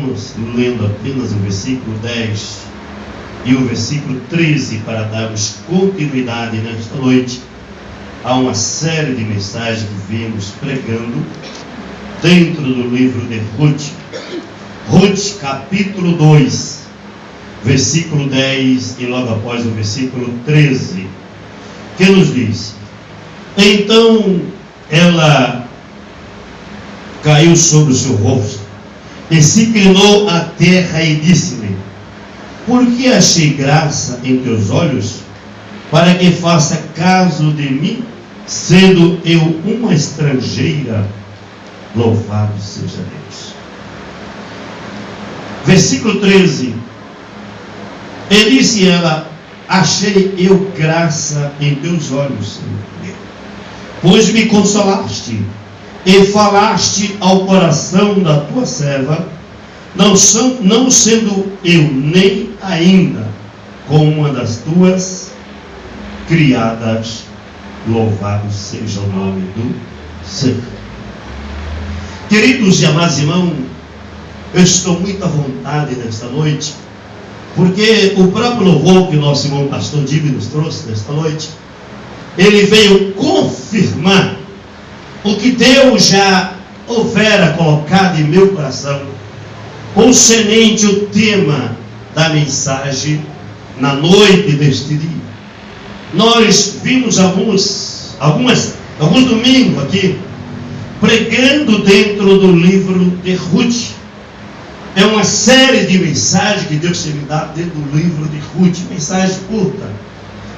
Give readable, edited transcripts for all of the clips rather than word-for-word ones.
Estamos lendo apenas o versículo 10 e o versículo 13 para darmos continuidade nesta noite a uma série de mensagens que viemos pregando dentro do livro de Ruth. Ruth capítulo 2, versículo 10 e logo após o versículo 13, que nos diz: então ela caiu sobre o seu rosto e se inclinou à terra e disse-lhe: por que achei graça em teus olhos, para que faça caso de mim, sendo eu uma estrangeira? Louvado seja Deus. Versículo 13: e disse ela: achei eu graça em teus olhos, Senhor, pois me consolaste e falaste ao coração da tua serva, não sendo eu nem ainda como uma das tuas criadas. Louvado seja o nome do Senhor. Queridos e amados irmãos, eu estou muito à vontade nesta noite, porque o próprio louvor que nosso irmão pastor Dibe nos trouxe nesta noite, ele veio confirmar o que Deus já houvera colocado em meu coração, concernente o tema da mensagem na noite deste dia. Nós vimos alguns domingos aqui, pregando dentro do livro de Ruth. É uma série de mensagens que Deus tem me dado dentro do livro de Ruth, mensagem curta,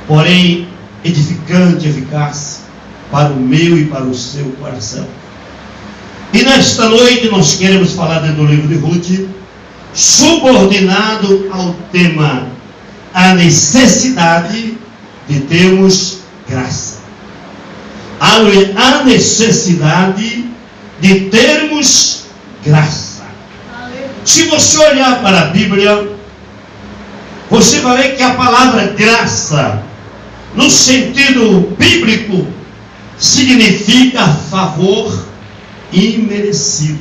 porém edificante e eficaz para o meu e para o seu coração. E nesta noite nós queremos falar dentro do livro de Ruth, subordinado ao tema a necessidade de termos graça. A necessidade de termos graça. Se você olhar para a Bíblia, você vai ver que a palavra graça, no sentido bíblico, significa favor imerecido.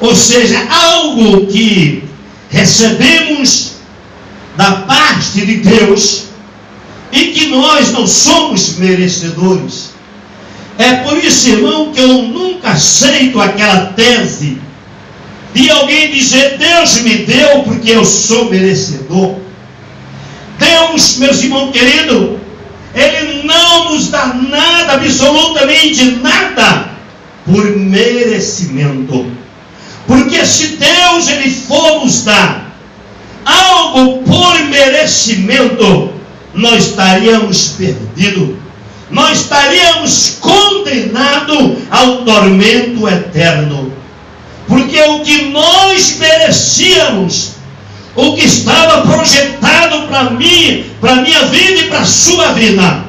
Ou seja, algo que recebemos da parte de Deus e que nós não somos merecedores. É por isso, irmão, que eu nunca aceito aquela tese de alguém dizer: Deus me deu porque eu sou merecedor. Deus, meus irmãos queridos, Ele não nos dá nada, absolutamente nada, por merecimento. Porque se Deus Ele for nos dar algo por merecimento, nós estaríamos perdidos. Nós estaríamos condenados ao tormento eterno. Porque o que nós merecíamos, o que estava projetado para mim, para a minha vida e para a sua vida,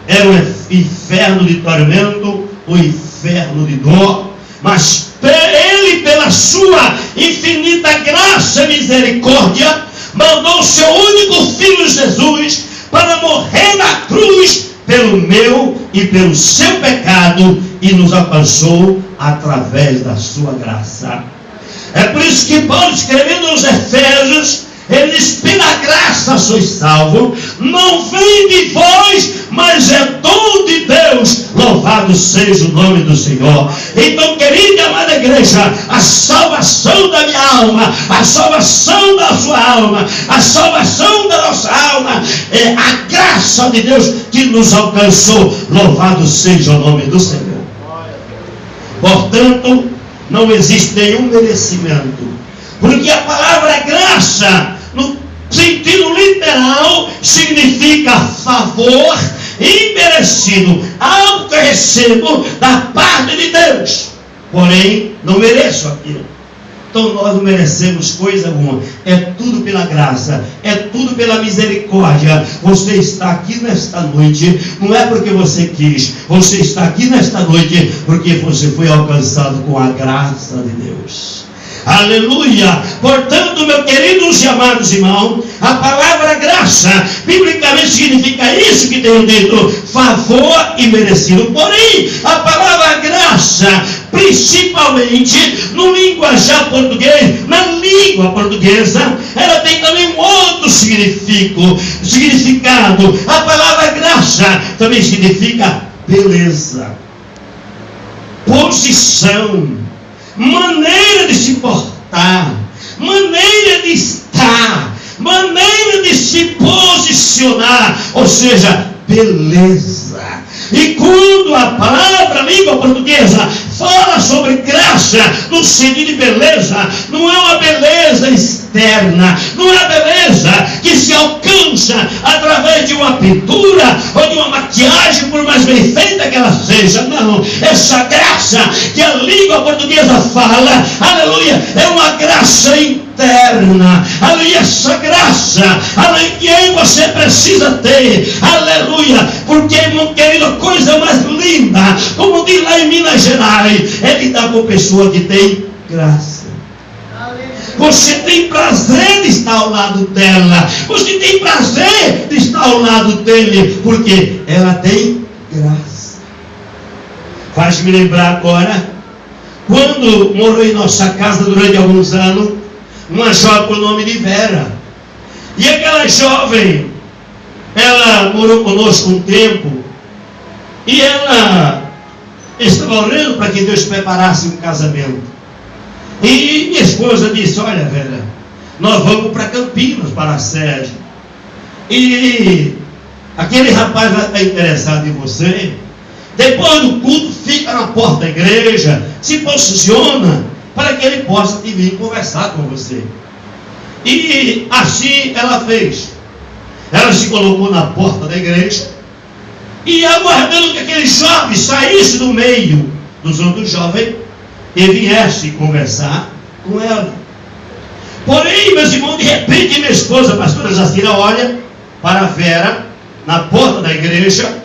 era o inferno de tormento, o inferno de dor. Mas Ele, pela sua infinita graça e misericórdia, mandou o seu único Filho Jesus para morrer na cruz pelo meu e pelo seu pecado, e nos alcançou através da sua graça. É por isso que Paulo, escrevendo aos Efésios, ele diz: pela graça sois salvos, não vem de vós, mas é dom de Deus. Louvado seja o nome do Senhor. Então, querida e amada igreja, a salvação da minha alma, a salvação da sua alma, a salvação da nossa alma, é a graça de Deus que nos alcançou. Louvado seja o nome do Senhor. Portanto, não existe nenhum merecimento, porque a palavra graça, no sentido literal, significa favor imerecido, algo que eu recebo da parte de Deus, porém não mereço aquilo. Então nós não merecemos coisa alguma, é tudo pela graça, é tudo pela misericórdia. Você está aqui nesta noite, não é porque você quis, você está aqui nesta noite porque você foi alcançado com a graça de Deus. Aleluia! Portanto, meus queridos e amados irmãos, a palavra graça, biblicamente significa isso que tenho dito, favor imerecido. Porém, a palavra graça, principalmente no linguajar português, na língua portuguesa, ela tem também um outro significado. A palavra graça também significa beleza, posição, maneira de se portar, maneira de estar, maneira de se posicionar, ou seja, beleza. E quando a palavra língua portuguesa fala sobre graça no sentido de beleza, não é uma beleza externa, não é a beleza que se alcança através de uma pintura ou de uma maquiagem, por mais bem feita que ela seja. Não, essa graça que a língua portuguesa fala, aleluia, é uma graça interna, aleluia, essa graça, aleluia, que você precisa ter, aleluia, porque, meu querido, a coisa mais linda, como diz lá em Minas Gerais, é lidar com pessoa que tem graça. Você tem prazer de estar ao lado dela, você tem prazer de estar ao lado dele, porque ela tem graça. Faz-me lembrar agora, quando morou em nossa casa durante alguns anos, uma jovem por nome de Vera. E aquela jovem, ela morou conosco um tempo, e ela estava orando para que Deus preparasse um casamento. E minha esposa disse: olha, Vera, nós vamos para Campinas, para a sede, e aquele rapaz vai estar interessado em você. Depois do culto, fica na porta da igreja, se posiciona para que ele possa vir conversar com você. E assim ela fez. Ela se colocou na porta da igreja e aguardando que aquele jovem saísse do meio dos outros jovens e viesse conversar com ela. Porém, meus irmãos, de repente minha esposa, a pastora Jacira, olha para a Vera na porta da igreja,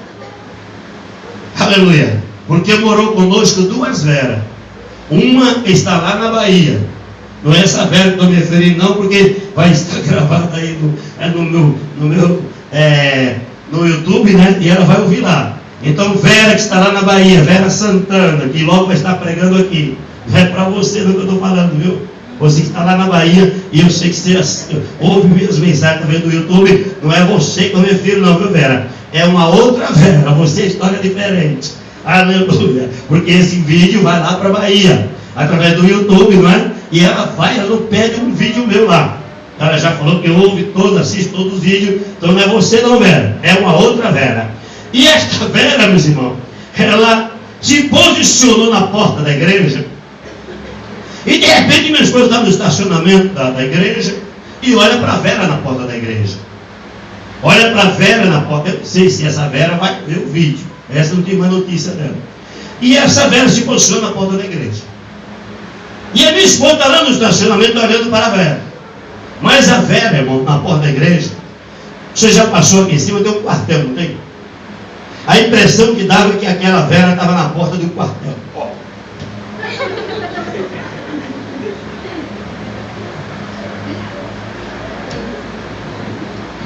aleluia, porque morou conosco duas Veras. Uma está lá na Bahia, não é essa Vera que estou me referindo não, porque vai estar gravada aí no YouTube, né? E ela vai ouvir lá. Então Vera que está lá na Bahia, Vera Santana, que logo vai estar pregando aqui, não é para você do que eu estou falando, viu? Você que está lá na Bahia, e eu sei que você ouve minhas mensagens também do YouTube, não é você que eu me refiro não, viu, Vera? É uma outra Vera, você é história diferente. Aleluia, porque esse vídeo vai lá para a Bahia, através do YouTube, não é? E ela não pede um vídeo meu lá. Ela já falou que ouve todos, assiste todos os vídeos. Então não é você não, Vera, é uma outra Vera. E esta Vera, meus irmãos, ela se posicionou na porta da igreja. E de repente minha esposa está no estacionamento da igreja e olha para a Vera na porta da igreja. Olha para a Vera na porta. Eu não sei se essa Vera vai ver o vídeo. Essa não tem mais notícia dela. E essa Vera se posiciona na porta da igreja. E a minha esposa está lá no estacionamento olhando para a Vera. Mas a Vera, irmão, na porta da igreja, você já passou aqui em cima, tem um quartel, não tem? A impressão que dava é que aquela Vera estava na porta de um quartel.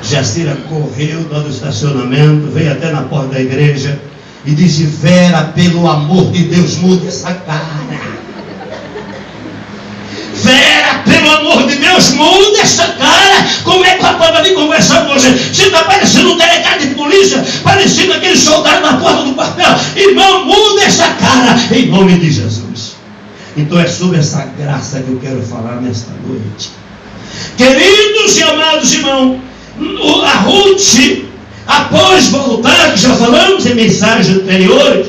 Jacira correu do estacionamento, veio até na porta da igreja e disse: Vera, pelo amor de Deus, muda essa cara. Vera, pelo amor de Deus, muda essa cara. Como é que o rapaz vai vir conversar com você? Você está parecendo um delegado de polícia, parecendo aquele soldado na porta do quartel. Irmão, muda essa cara, em nome de Jesus. Então é sobre essa graça que eu quero falar nesta noite. Queridos e amados irmãos, a Ruth, após voltar, que já falamos em mensagens anteriores,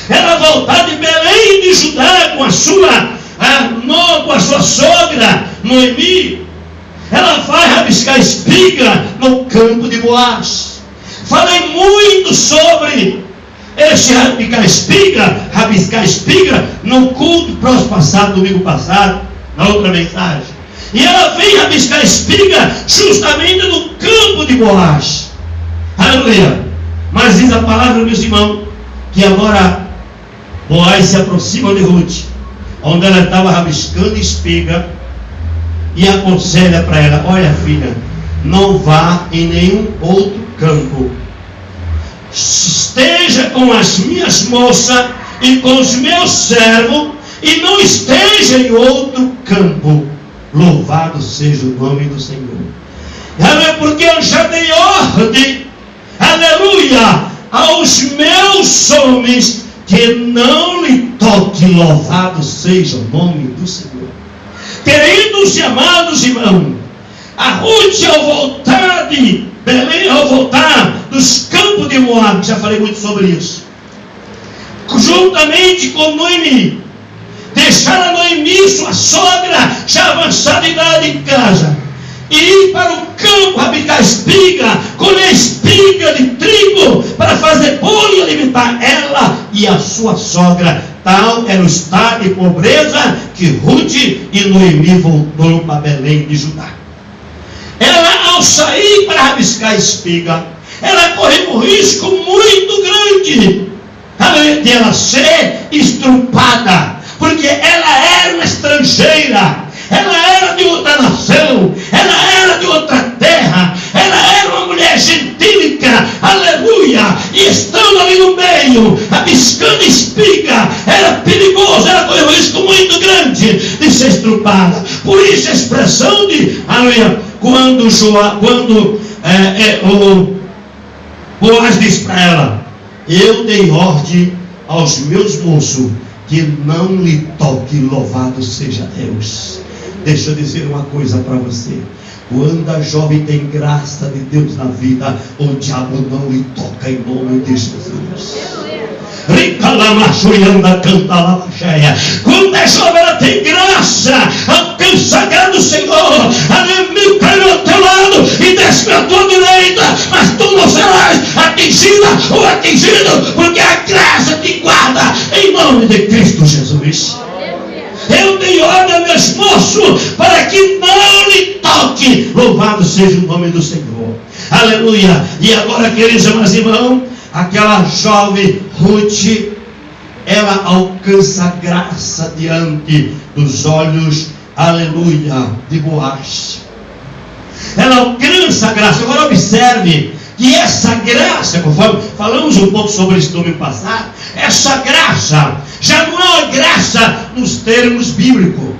ela voltar de Belém de Judá com a sua sogra Noemi, ela vai rabiscar espiga no campo de Boaz. Falei muito sobre esse rabiscar espiga no culto próximo passado, domingo passado, na outra mensagem. E ela vem rabiscar espiga justamente no campo de Boaz. Aleluia. Mas diz a palavra, meus irmãos, que agora Boaz se aproxima de Ruth, onde ela estava rabiscando espiga, e aconselha para ela: olha, filha, não vá em nenhum outro campo. Esteja com as minhas moças e com os meus servos, e não esteja em outro campo. Louvado seja o nome do Senhor. Aleluia, porque eu já dei ordem, aleluia, aos meus homens que não lhe toque. Louvado seja o nome do Senhor. Queridos e amados irmãos, a Ruth, ao voltar de Belém, ao voltar dos campos de Moab, já falei muito sobre isso, juntamente com Noemi, deixaram a Noemi, sua sogra, já avançada de idade, em casa, e ir para o campo rabicar espiga, colher espiga de trigo, para fazer bolo e alimentar ela e a sua sogra. Tal era o estado de pobreza que Ruth e Noemi voltou para Belém de Judá. Ela, ao sair para rabiscar espiga, ela correu um risco muito grande de ela ser estrupada, porque ela era uma estrangeira, ela era de outra nação, ela era de outra terra, ela era uma mulher gentílica, aleluia, e estando ali no meio, rabiscando espiga, era perigoso, ela correu um risco muito grande de ser estrupada. Por isso a expressão de, aleluia, quando o Boaz diz para ela: eu dei ordem aos meus moços que não lhe toque. Louvado seja Deus. Deixa eu dizer uma coisa para você: quando a jovem tem graça de Deus na vida, o diabo não lhe toca, em nome de Jesus. Quando a jovem ela tem graça, alcança a graça do Senhor, inimigo cai ao teu lado e desce à tua direita, mas tu não serás atingida ou atingido, porque a graça te guarda, em nome de Cristo Jesus. Eu dei ordem a meus moços para que não lhe toque. Louvado seja o nome do Senhor. Aleluia. E agora, queridos irmãos, aquela jovem Ruth, ela alcança graça diante dos olhos, aleluia, de Boaz. Ela alcança a graça. Agora observe que essa graça, conforme falamos um pouco sobre isso no domingo passado, essa graça já não é uma graça nos termos bíblicos,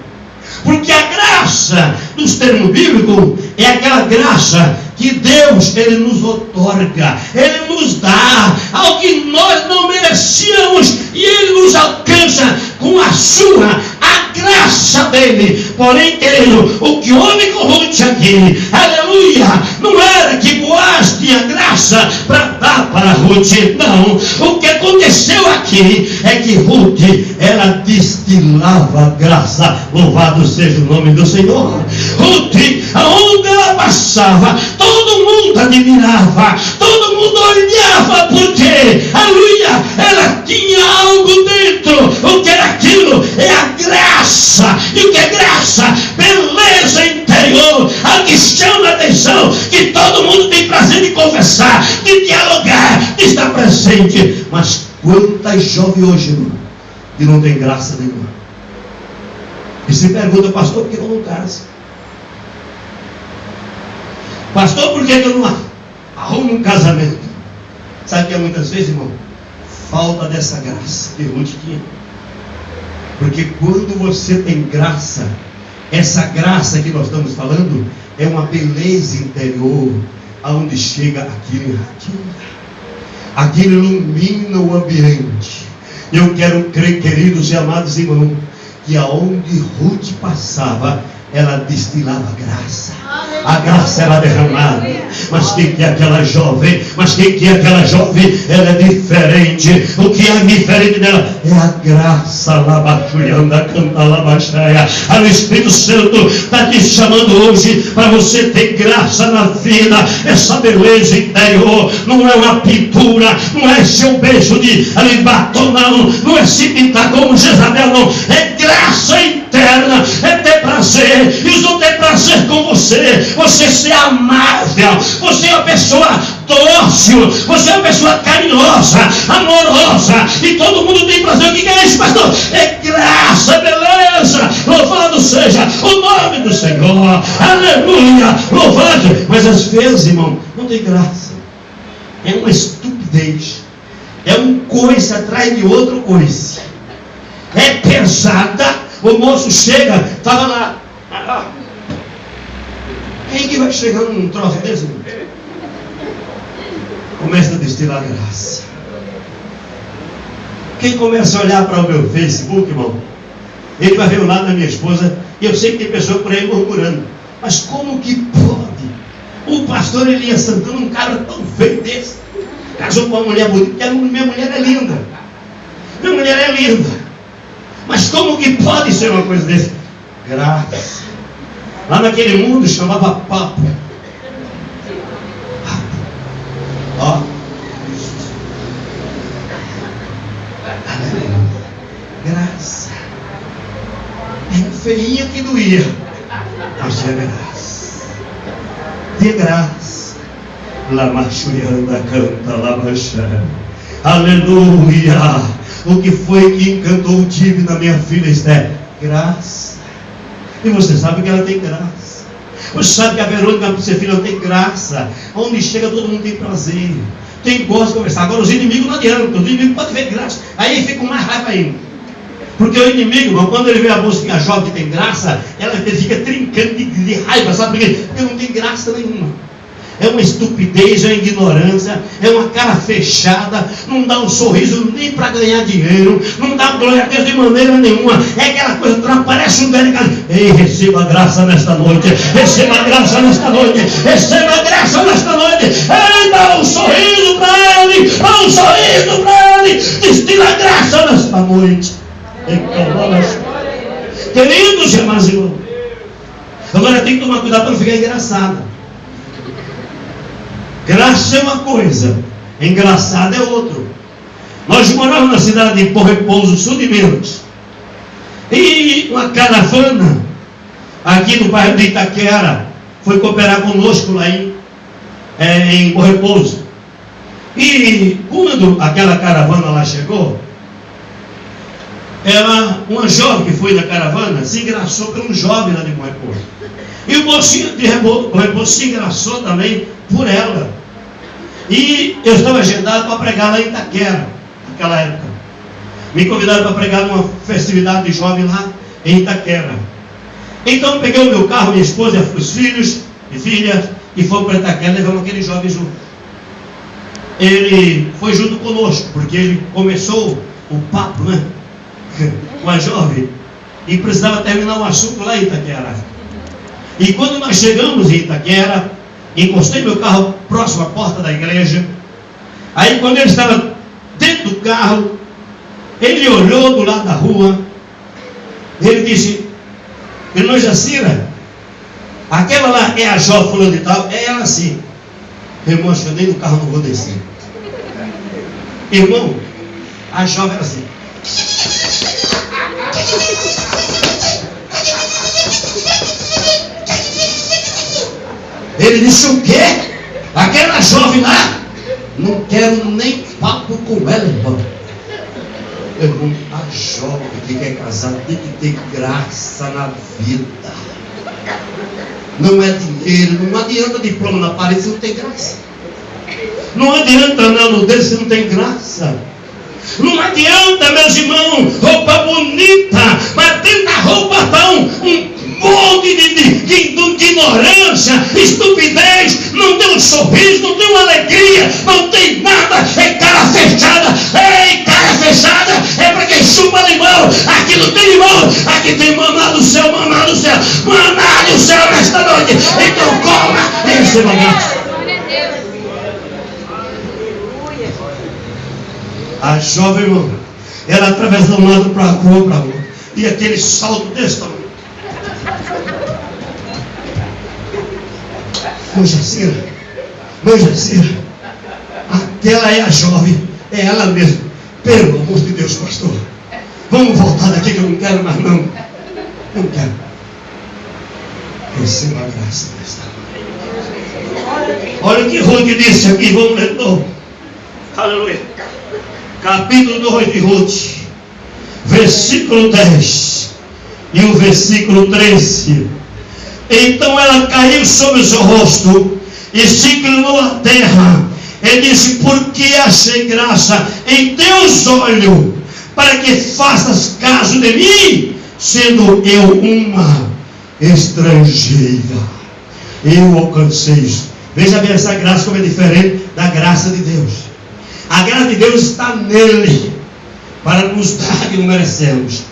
porque a graça nos termos bíblicos é aquela graça que Deus, Ele nos outorga, Ele nos dá ao que nós não merecíamos, e Ele nos alcança com a sua, a graça dele. Porém, querido, o que houve com Ruth aqui, aleluia, não era que Boaz tinha graça para dar para Ruth, não. O que aconteceu aqui é que Ruth, ela destilava graça. Louvado seja o nome do Senhor. Ruth, aonde ela passava, todo mundo admirava, todo mundo olhava, porque, aleluia, ela tinha algo dentro. O que era aquilo? É a graça. E o que é graça? Beleza interior, a que chama a atenção, que todo mundo tem prazer de conversar, de dialogar, de estar presente. Mas quantas jovens hoje, irmão, que não tem graça nenhuma? E se pergunta: pastor, por que eu não caso? Pastor, por que eu não arrumo um casamento? Sabe que é muitas vezes, irmão? Falta dessa graça que Ruth tinha. Porque quando você tem graça, essa graça que nós estamos falando é uma beleza interior, aonde chega aquilo irradia, aquilo ilumina o ambiente. Eu quero crer, queridos e amados irmãos, que aonde Ruth passava, ela destilava graça. A graça era derramada. Mas quem que é aquela jovem? Mas quem que é aquela jovem? Ela é diferente. O que é diferente dela? É a graça. Labachulhanda, canta labachaia. O Espírito Santo está te chamando hoje para você ter graça na vida. Essa beleza interior não é uma pintura, não é seu beijo de batom, não é se pintar como Jezabel, não. É graça interna, é ter prazer. Eles não têm prazer com você. Você ser amável, você é uma pessoa dócil, você é uma pessoa carinhosa, amorosa, e todo mundo tem prazer. O que é isso, pastor? É graça, beleza. Louvado seja o nome do Senhor. Aleluia, louvado. Mas às vezes, irmão, não tem graça. É uma estupidez. É um coice atrás de outro coice. É pesada. O moço chega, estava lá, Quem que vai chegar num troço desse? Começa a destilar graça. Quem começa a olhar para o meu Facebook, irmão, ele vai ver o lado da minha esposa, e eu sei que tem pessoa por aí murmurando, mas como que pode? O pastor Elias Santana, um cara tão feio desse, casou com uma mulher bonita, porque minha mulher é linda. Minha mulher é linda. Mas como que pode ser uma coisa desse? Graça. Lá naquele mundo chamava papo. Ó. Graça. É feinha que doía. Mas é graça. De graça. Lamachurianda canta, lamachando. Aleluia. O que foi que encantou o time da minha filha Esther? Graça. E você sabe que ela tem graça. Você sabe que a Verônica, ser filha, tem graça. Onde chega todo mundo tem prazer. Tem gosto de conversar. Agora os inimigos não adiantam. Os inimigos podem ver graça. Aí fica com mais raiva ainda. Porque o inimigo, quando ele vê a mocinha jovem que tem graça, ele fica trincando de raiva. Sabe por quê? Porque não tem graça nenhuma. É uma estupidez, é uma ignorância, é uma cara fechada, não dá um sorriso nem para ganhar dinheiro, não dá glória a Deus de maneira nenhuma, é aquela coisa, parece um delegado. Ei, receba graça nesta noite, receba graça nesta noite, receba graça nesta noite. Ei, dá um sorriso para ele, dá um sorriso para ele, destila graça nesta noite. Queridos irmãos e irmãos, agora tem que tomar cuidado para não ficar engraçado. Graça é uma coisa, engraçado é outro. Nós morávamos na cidade de Bom Repouso, sul de Minas, e uma caravana aqui no bairro de Itaquera foi cooperar conosco lá em Bom Repouso. E quando aquela caravana lá chegou, uma jovem que foi na caravana se engraçou por um jovem lá de Bom Repouso. E o mocinho de Bom Repouso se engraçou também por ela. E eu estava agendado para pregar lá em Itaquera, naquela época. Me convidaram para pregar numa festividade de jovem lá em Itaquera. Então peguei o meu carro, minha esposa, os filhos e filhas, e fomos para Itaquera, levamos aquele jovem junto. Ele foi junto conosco, porque ele começou o papo, né? Com a jovem, e precisava terminar um assunto lá em Itaquera. E quando nós chegamos em Itaquera, encostei meu carro próximo à porta da igreja. Aí quando ele estava dentro do carro, ele olhou do lado da rua. Ele disse: irmã Jacira, aquela lá é a jovem fulano de tal? É ela sim. Irmão, eu nem no carro não vou descer. Irmão, a jovem era assim. Ele disse: o quê? Aquela jovem lá? Não quero nem papo com ela, irmão. Irmão, a jovem que quer casar tem que ter graça na vida. Não é dinheiro, não adianta diploma na parede se não tem graça. Não adianta anel desse se não tem graça. Não adianta, meus irmãos, roupa bonita, mas dentro da roupa está um monte de ignorância, estupidez, não tem um sorriso, não tem uma alegria, não tem nada, é cara fechada. Ei, cara fechada é para quem chupa limão. Aqui não tem limão, aqui tem maná do céu, maná do céu, maná do céu nesta noite. Então coma e receba graça. A jovem, irmão, ela atravessou um lado para a rua, e aquele salto desse tamanho. Mãe Jacira, aquela é a jovem, é ela mesmo. Pelo amor de Deus, pastor, vamos voltar daqui que eu não quero mais não. Não quero. Receba a graça desta noite. Olha o que Ruth disse aqui, vamos ler de novo. Aleluia. Capítulo 2 de Ruth, versículo 10 e o versículo 13. Então ela caiu sobre o seu rosto e se inclinou à terra. Ele disse: porque achei graça em teus olhos, para que faças caso de mim, sendo eu uma estrangeira. eu alcancei isso. Veja bem essa graça como é diferente da graça de Deus. A graça de Deus está nele para nos dar que não merecemos.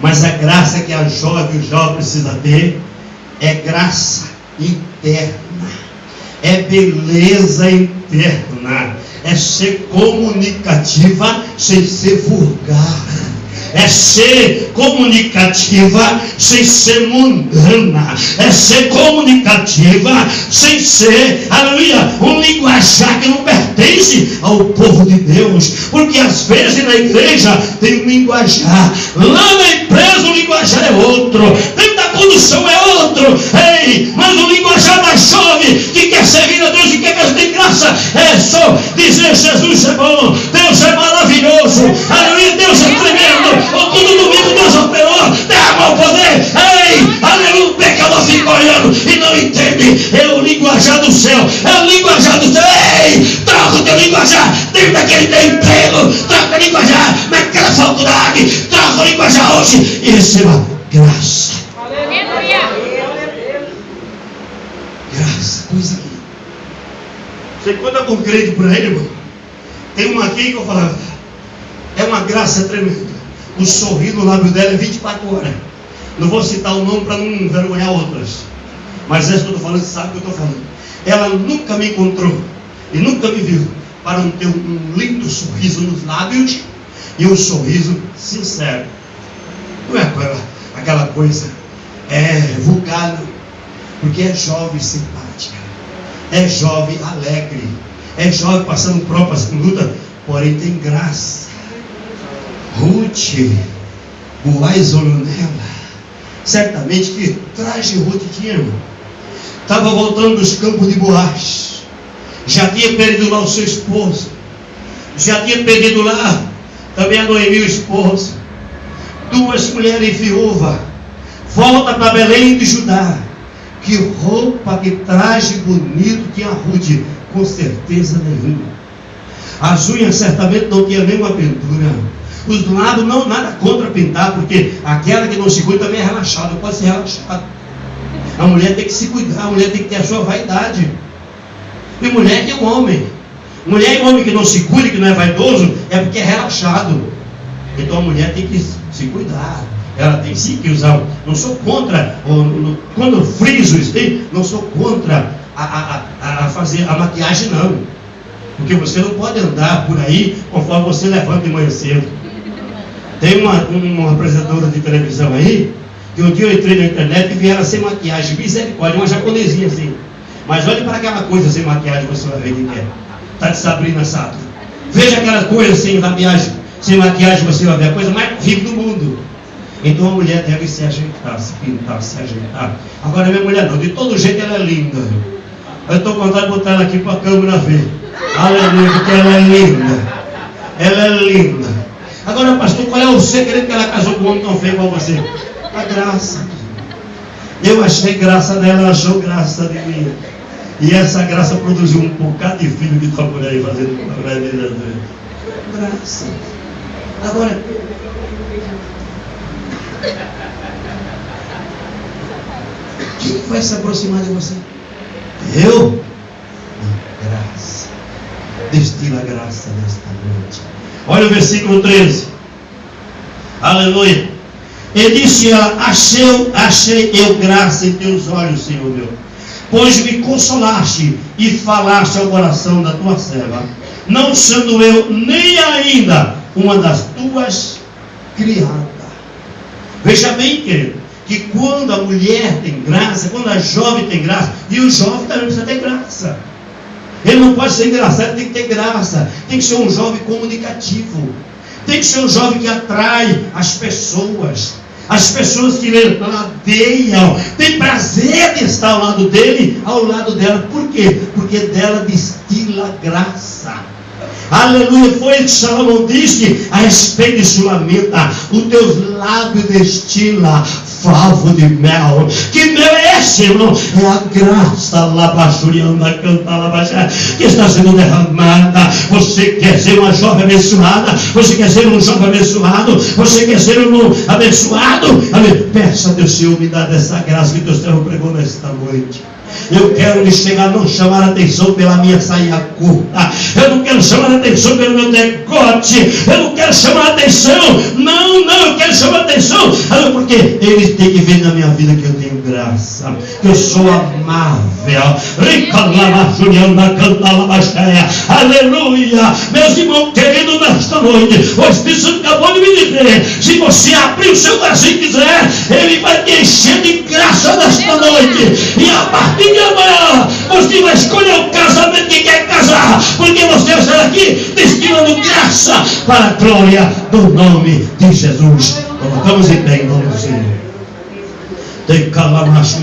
Mas a graça que a jovem e o jovem precisa ter é graça interna, é beleza interna, é ser comunicativa sem ser vulgar, é ser comunicativa sem ser mundana, é ser comunicativa sem ser, aleluia, um linguajar que não pertence ao povo de Deus. Porque às vezes na igreja tem um linguajar, lá na empresa o linguajar é outro, dentro da condução é outro. Ei, mas o linguajar da jovem que quer servir a Deus e quer que Deus tem graça é só dizer: Jesus é bom, Deus é maravilhoso, aleluia, Deus é tremendo. Todo domingo Deus operou, derramou o poder. Ei, aleluia, o pecador fica olhando e não entende. É o linguajar do céu, é o linguajar do céu. Ei, troca o teu linguajar dentro daquele teu emprego, troca o linguajar naquela faculdade, troca o linguajar hoje e receba graça. Graça, coisa linda. Você conta com crente por aí, irmão? Tem uma aqui que eu falava, é uma graça tremenda. O sorriso no lábio dela é 24 horas. Não vou citar o nome para não envergonhar outras, mas essa que eu estou falando, sabe o que eu estou falando. Ela nunca me encontrou e nunca me viu para não ter um lindo sorriso nos lábios e um sorriso sincero. Não é aquela coisa vulgar, não. Porque é jovem simpática, é jovem alegre, é jovem passando provas, luta, porém tem graça. Ruth, Boaz olhou nela, certamente que traje Ruth tinha, irmão. Estava voltando dos campos de Boaz, já tinha perdido lá o seu esposo, já tinha perdido lá também a Noemi, o esposo, 2 mulheres viúvas. Volta para Belém de Judá. Que roupa, que traje bonito tinha Ruth? Com certeza nenhuma. As unhas certamente não tinha nenhuma pintura. Os lados não, nada contra pintar, porque aquela que não se cuida também é relaxada, pode ser relaxada. A mulher tem que se cuidar, a mulher tem que ter a sua vaidade. E mulher que é um homem. Mulher e homem que não se cuida, que não é vaidoso, é porque é relaxado. Então a mulher tem que se cuidar. Ela tem sim que usar. Não sou contra, quando eu friso isso, não sou contra a fazer a maquiagem, não. Porque você não pode andar por aí conforme você levanta de manhã cedo. Tem uma apresentadora de televisão aí, que um dia eu entrei na internet e vi ela sem maquiagem, misericórdia, uma japonesinha assim. Mas olhe para aquela coisa sem maquiagem, você vai ver que é. Está de Sabrina Sato. Veja aquela coisa sem maquiagem, você vai ver a coisa mais rica do mundo. Então a mulher deve se ajeitar, se pintar, se ajeitar. Agora minha mulher não, de todo jeito ela é linda. Eu estou com vontade de botar ela aqui para a câmera ver. Aleluia, porque ela é linda. Ela é linda. Agora, pastor, qual é o segredo que ela casou com um homem tão feio como você? A graça. Eu achei graça dela, ela achou graça de mim. E essa graça produziu um bocado de filho que está por aí fazendo graça. Agora, quem vai se aproximar de você? Eu? Graça. Destila a graça nesta noite. Olha o versículo 13. Aleluia. Ele disse: achei eu graça em teus olhos, Senhor meu, pois me consolaste e falaste ao coração da tua serva, não sendo eu nem ainda uma das tuas criadas. Veja bem, querido, que quando a mulher tem graça, quando a jovem tem graça, e o jovem também precisa ter graça. Ele não pode ser engraçado, tem que ter graça. Tem que ser um jovem comunicativo. Tem que ser um jovem que atrai as pessoas. As pessoas que lhe ladeiam. Tem prazer de estar ao lado dele, ao lado dela. Por quê? Porque dela destila graça. Aleluia. Foi o que Salomão disse a respeito de Sulamita. Os teus lábio destila favo de mel. Que mel é esse, irmão? É a graça labachurianda, canta labaxá, que está sendo derramada. Você quer ser uma jovem abençoada? Você quer ser um jovem abençoado? Você quer ser um abençoado? Amém. Peça a Deus, Senhor, me dá dessa graça que Deus servo pregou nesta noite. Eu quero me chegar, não chamar a atenção pela minha saia curta. Eu não quero chamar a atenção pelo meu decote. Eu não quero chamar a atenção. Não, eu quero chamar a atenção. Porque eles têm que ver na minha vida que eu tenho graça, que eu sou amável. Aleluia. Meus irmãos queridos, nesta noite, o Espírito Santo acabou de me dizer: se você abrir o seu coração e quiser, ele vai te encher de graça nesta noite. E a partir de amanhã você vai escolher o casamento que quer casar, porque você está aqui destinando graça para a glória do nome de Jesus. Colocamos em pé em nome do Senhor. Tem calma, macho.